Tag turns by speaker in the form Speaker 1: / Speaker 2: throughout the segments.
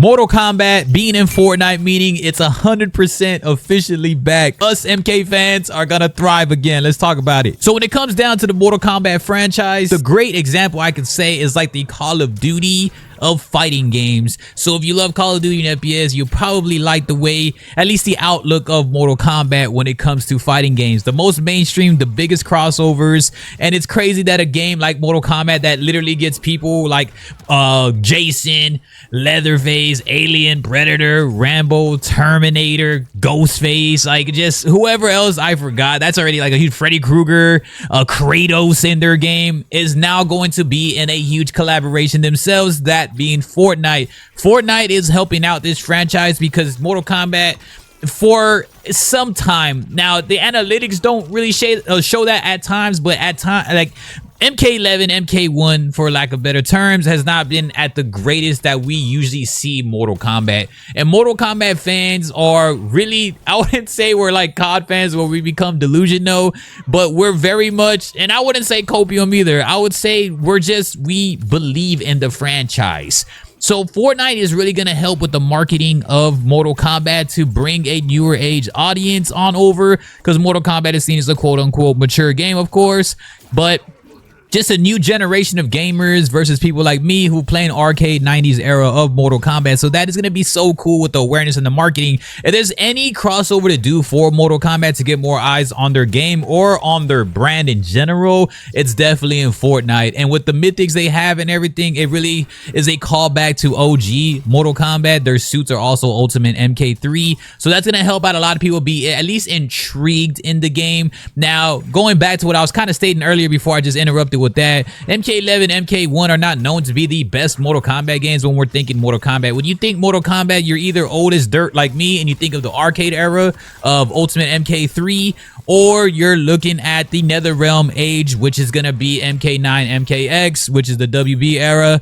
Speaker 1: Mortal Kombat being in Fortnite, meaning it's 100% officially back. Us MK fans are gonna thrive again. Let's talk about it. So when it comes down to the Mortal Kombat franchise, the great example I can say is like the Call of Duty of fighting games. So if you love Call of Duty and FPS, you'll probably like the way, at least the outlook of Mortal Kombat when it comes to fighting games. The most mainstream, the biggest crossovers, and it's crazy that a game like Mortal Kombat that literally gets people like Jason, Leatherface, Alien, Predator, Rambo, Terminator, Ghostface, like just whoever else I forgot. That's already like a huge Freddy Krueger, Kratos in their game is now going to be in a huge collaboration themselves, that being Fortnite. Fortnite is helping out this franchise because Mortal Kombat for some time now, the analytics don't really show that at times, but at times like MK11, MK1, for lack of better terms, has not been at the greatest that we usually see Mortal Kombat. And Mortal Kombat fans are really, I wouldn't say we're like COD fans where we become delusional, but we're very much, and I wouldn't say copium either. I would say we believe in the franchise. So Fortnite is really going to help with the marketing of Mortal Kombat to bring a newer age audience on over, because Mortal Kombat is seen as a quote-unquote mature game, of course, but just a new generation of gamers versus people like me who play an arcade 90s era of Mortal Kombat. So that is going to be so cool with the awareness and the marketing. If there's any crossover to do for Mortal Kombat to get more eyes on their game or on their brand in general, it's definitely in Fortnite. And with the mythics they have and everything, it really is a callback to OG Mortal Kombat. Their suits are also Ultimate MK3. So that's going to help out a lot of people be at least intrigued in the game. Now, going back to what I was kind of stating earlier before I just interrupted with that, MK11, MK1 are not known to be the best Mortal Kombat games when we're thinking Mortal Kombat. When you think Mortal Kombat, you're either old as dirt like me and you think of the arcade era of Ultimate MK3, or you're looking at the NetherRealm age, which is going to be MK9, MKX, which is the WB era.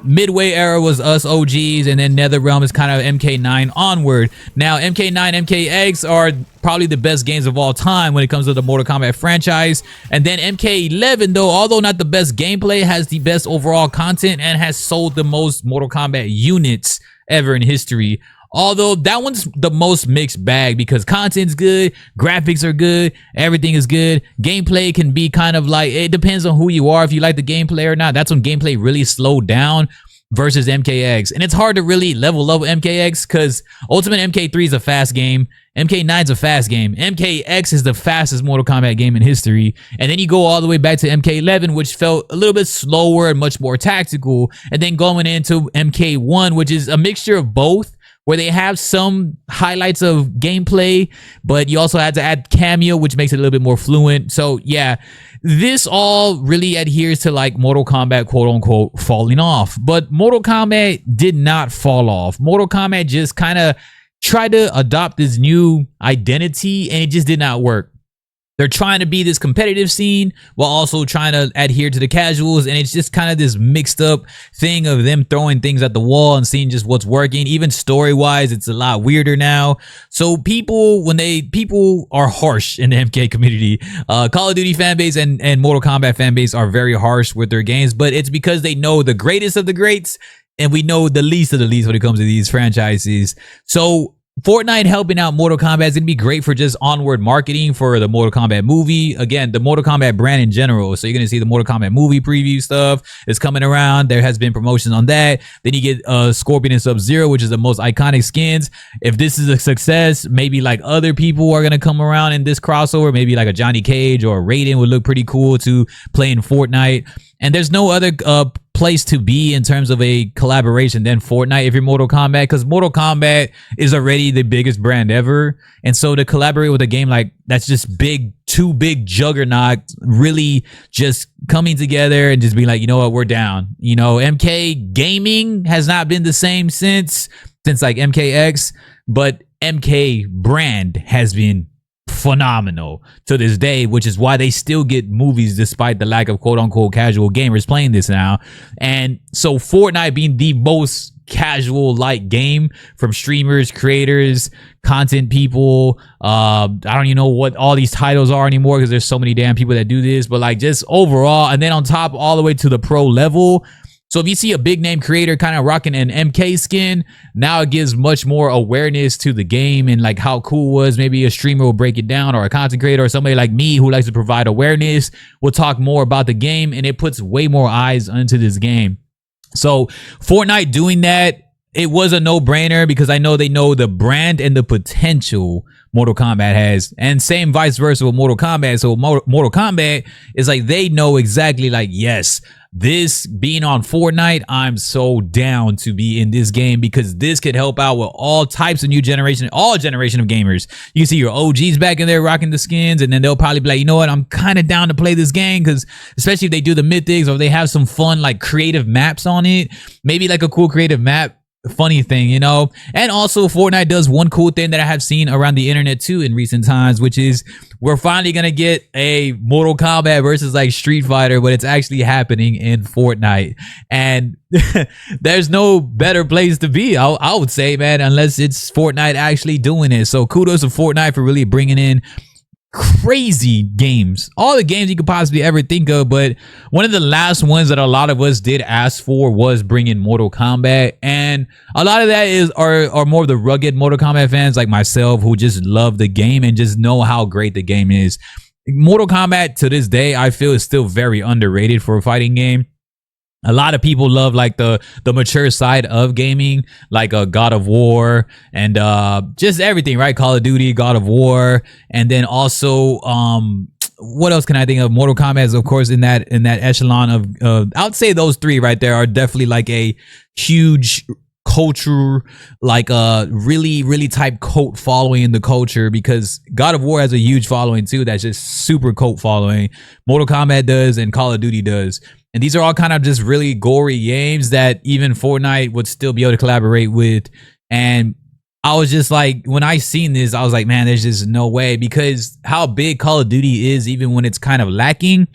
Speaker 1: Midway era was us OGs, and then NetherRealm is kind of MK9 onward. Now MK9, MKX are probably the best games of all time when it comes to the Mortal Kombat franchise. And then MK11, though, although not the best gameplay, has the best overall content and has sold the most Mortal Kombat units ever in history. Although that one's the most mixed bag because content's good, graphics are good, everything is good. Gameplay can be kind of like, it depends on who you are, if you like the gameplay or not. That's when gameplay really slowed down versus MKX. And it's hard to really level up MKX because Ultimate MK3 is a fast game. MK9 is a fast game. MKX is the fastest Mortal Kombat game in history. And then you go all the way back to MK11, which felt a little bit slower and much more tactical. And then going into MK1, which is a mixture of both, where they have some highlights of gameplay, but you also had to add cameo, which makes it a little bit more fluent. So yeah, this all really adheres to like Mortal Kombat, quote unquote, falling off. But Mortal Kombat did not fall off. Mortal Kombat just kind of tried to adopt this new identity and it just did not work. They're trying to be this competitive scene while also trying to adhere to the casuals. And it's just kind of this mixed up thing of them throwing things at the wall and seeing just what's working. Even story wise, it's a lot weirder now. So people are harsh in the MK community. Call of Duty fan base and Mortal Kombat fan base are very harsh with their games, but it's because they know the greatest of the greats and we know the least of the least when it comes to these franchises. So Fortnite helping out Mortal Kombat is going to be great for just onward marketing for the Mortal Kombat movie. Again, the Mortal Kombat brand in general. So you're going to see the Mortal Kombat movie preview stuff is coming around. There has been promotion on that. Then you get Scorpion and Sub-Zero, which is the most iconic skins. If this is a success, maybe like other people are going to come around in this crossover. Maybe like a Johnny Cage or Raiden would look pretty cool to play in Fortnite. And there's no other place to be in terms of a collaboration than Fortnite if you're Mortal Kombat, because Mortal Kombat is already the biggest brand ever. And so to collaborate with a game like that's just big, two big juggernauts really just coming together and just being like, you know what, we're down. You know, MK gaming has not been the same since like MKX, but MK brand has been phenomenal to this day, which is why they still get movies despite the lack of quote unquote casual gamers playing this now. And so Fortnite being the most casual like game from streamers, creators, content people, I don't even know what all these titles are anymore because there's so many damn people that do this, but like just overall, and then on top all the way to the pro level, So if you see a big name creator kind of rocking an MK skin, now it gives much more awareness to the game and like how cool it was. Maybe a streamer will break it down, or a content creator, or somebody like me who likes to provide awareness will talk more about the game, and it puts way more eyes onto this game. So Fortnite doing that, it was a no-brainer because I know they know the brand and the potential Mortal Kombat has, and same vice versa with Mortal Kombat. So Mortal Kombat is like, they know exactly like, yes, this being on Fortnite, I'm so down to be in this game because this could help out with all types of new generation, all generation of gamers. You see your OGs back in there rocking the skins, and then they'll probably be like, you know what, I'm kind of down to play this game, because especially if they do the mythics or they have some fun like creative maps on it, maybe like a cool creative map, funny thing, you know. And also Fortnite does one cool thing that I have seen around the internet too in recent times, which is we're finally gonna get a Mortal Kombat versus like Street Fighter, but it's actually happening in Fortnite. And there's no better place to be, I would say, man, unless it's Fortnite actually doing it. So kudos to Fortnite for really bringing in crazy games, all the games you could possibly ever think of. But one of the last ones that a lot of us did ask for was bringing Mortal Kombat, and a lot of that are more of the rugged Mortal Kombat fans like myself who just love the game and just know how great the game is. Mortal Kombat to this day I feel is still very underrated for a fighting game. A lot of people love like the mature side of gaming, like God of War and just everything, right? Call of Duty, God of War, and then also what else can I think of? Mortal Kombat is of course in that echelon of I would say those three right there are definitely like a huge culture, like a really type cult following in the culture, because God of War has a huge following too that's just super cult following. Mortal Kombat does, and Call of Duty does. And these are all kind of just really gory games that even Fortnite would still be able to collaborate with. And I was just like, when I seen this, I was like, man, there's just no way, because how big Call of Duty is, even when it's kind of lacking,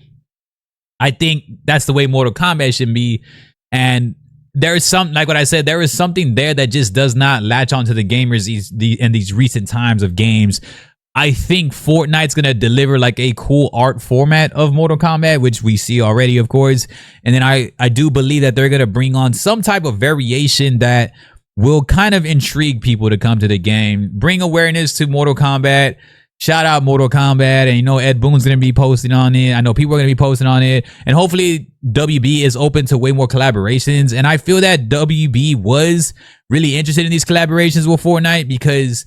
Speaker 1: I think that's the way Mortal Kombat should be. And there is some, like what I said, there is something there that just does not latch onto the gamers in these recent times of games. I think Fortnite's going to deliver like a cool art format of Mortal Kombat, which we see already, of course. And then I do believe that they're going to bring on some type of variation that will kind of intrigue people to come to the game, bring awareness to Mortal Kombat. Shout out Mortal Kombat. And you know, Ed Boon's going to be posting on it. I know people are going to be posting on it. And hopefully WB is open to way more collaborations. And I feel that WB was really interested in these collaborations with Fortnite, because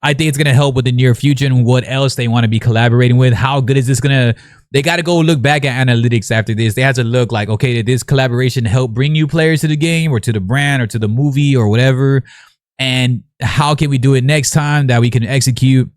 Speaker 1: I think it's going to help with the near future and what else they want to be collaborating with. How good is this going to... They got to go look back at analytics after this. They have to look like, okay, did this collaboration help bring new players to the game or to the brand or to the movie or whatever? And how can we do it next time that we can execute?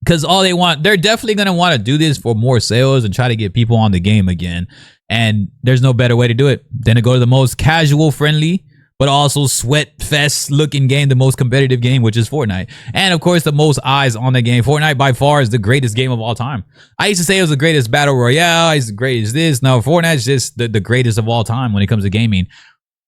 Speaker 1: Because all they want... They're definitely going to want to do this for more sales and try to get people on the game again. And there's no better way to do it than to go to the most casual friendly, but also sweat fest looking game, the most competitive game, which is Fortnite. And of course, the most eyes on the game. Fortnite by far is the greatest game of all time. I used to say it was the greatest battle royale, it's the greatest this. No, Fortnite's just the greatest of all time when it comes to gaming.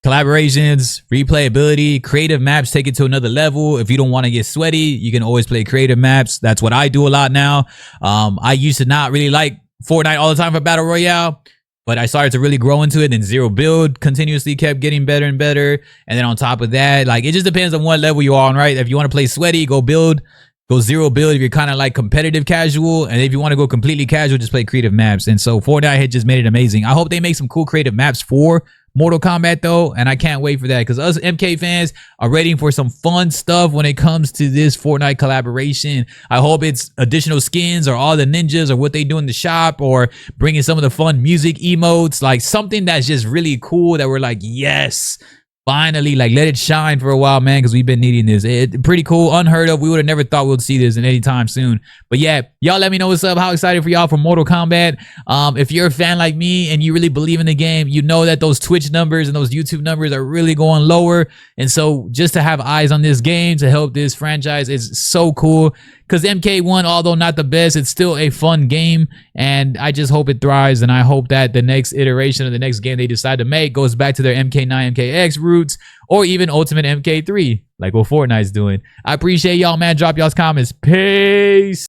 Speaker 1: Collaborations, replayability, creative maps take it to another level. If you don't want to get sweaty, you can always play creative maps. That's what I do a lot now. I used to not really like Fortnite all the time for battle royale, but I started to really grow into it, and zero build continuously kept getting better and better. And then on top of that, like, it just depends on what level you are on, right? If you want to play sweaty, go build. Go zero build if you're kind of like competitive casual. And if you want to go completely casual, just play creative maps. And so Fortnite had just made it amazing. I hope they make some cool creative maps for Mortal Kombat though, and I can't wait for that, because us MK fans are waiting for some fun stuff when it comes to this Fortnite collaboration. I hope it's additional skins or all the ninjas or what they do in the shop, or bringing some of the fun music emotes, like something that's just really cool that we're like, yes, finally, like, let it shine for a while, man, because we've been needing this. Pretty cool, unheard of. We would have never thought we'd see this in any time soon. But yeah, y'all let me know what's up. How excited for y'all for Mortal Kombat. If you're a fan like me and you really believe in the game, you know that those Twitch numbers and those YouTube numbers are really going lower. And so just to have eyes on this game to help this franchise is so cool. Because MK1, although not the best, it's still a fun game, and I just hope it thrives. And I hope that the next iteration of the next game they decide to make goes back to their MK9, MKX roots, or even Ultimate MK3, like what Fortnite's doing. I appreciate y'all, man. Drop y'all's comments. Peace.